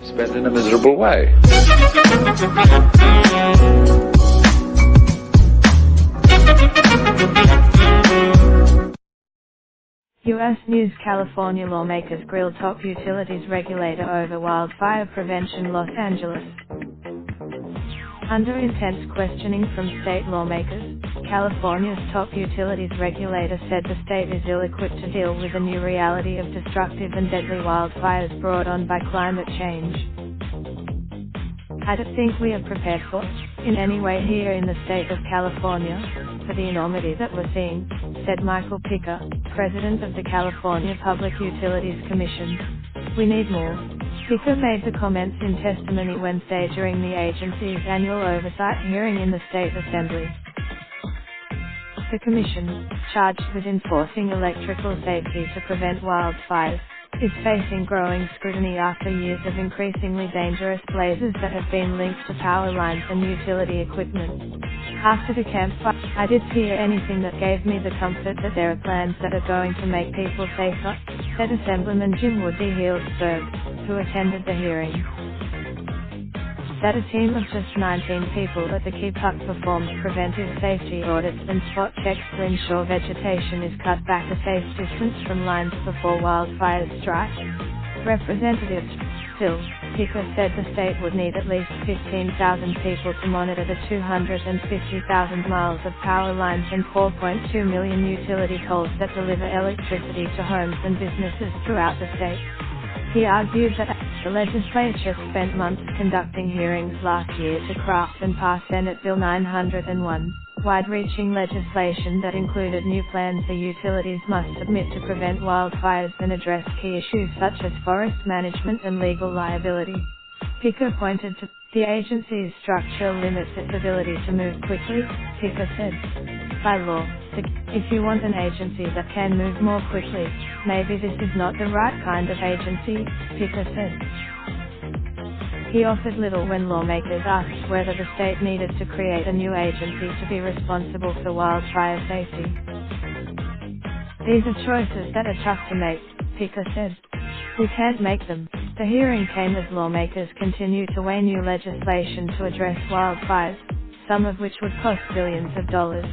spent in a miserable way. U.S. News: California lawmakers grill top utilities regulator over wildfire prevention. Los Angeles. Under intense questioning from state lawmakers, California's top utilities regulator said the state is ill-equipped to deal with the new reality of destructive and deadly wildfires brought on by climate change. "I don't think we are prepared for, in any way here in the state of California, for the enormity that we're seeing," said Michael Picker, president of the California Public Utilities Commission. "We need more." Picker made the comments in testimony Wednesday during the agency's annual oversight hearing in the state assembly. The commission, charged with enforcing electrical safety to prevent wildfires, is facing growing scrutiny after years of increasingly dangerous blazes that have been linked to power lines and utility equipment. "After the campfire, I didn't hear anything that gave me the comfort that there are plans that are going to make people safer," said Assemblyman Jim Woody Healdsburg, who attended the hearing. That a team of just 19 people at the KeyPuck performed preventive safety audits and spot checks to ensure vegetation is cut back a safe distance from lines before wildfires strike. Representatives, still, Picker said the state would need at least 15,000 people to monitor the 250,000 miles of power lines and 4.2 million utility poles that deliver electricity to homes and businesses throughout the state. He argued that the legislature spent months conducting hearings last year to craft and pass Senate Bill 901, wide-reaching legislation that included new plans the utilities must submit to prevent wildfires and address key issues such as forest management and legal liability. Picker pointed to the agency's structure limits its ability to move quickly, Picker said. "By law, if you want an agency that can move more quickly, maybe this is not the right kind of agency," Picker said. He offered little when lawmakers asked whether the state needed to create a new agency to be responsible for wildfire safety. "These are choices that are tough to make," Picker said. "We can't make them." The hearing came as lawmakers continue to weigh new legislation to address wildfires, some of which would cost billions of dollars.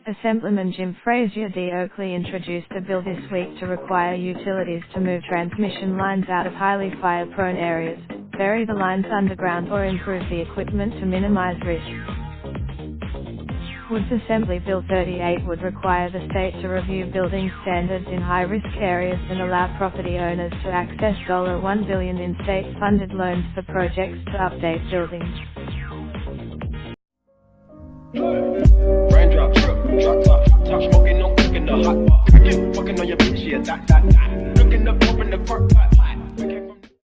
Assemblyman Jim Frazier D. Oakley introduced a bill this week to require utilities to move transmission lines out of highly fire-prone areas, bury the lines underground or improve the equipment to minimize risk. Wood's Assembly Bill 38 would require the state to review building standards in high-risk areas and allow property owners to access $1 billion in state-funded loans for projects to update buildings. Raindrop, drop top, smoking, no cooking the hot pot. Fucking on your bitch, yeah, that. Looking up, open the park pot.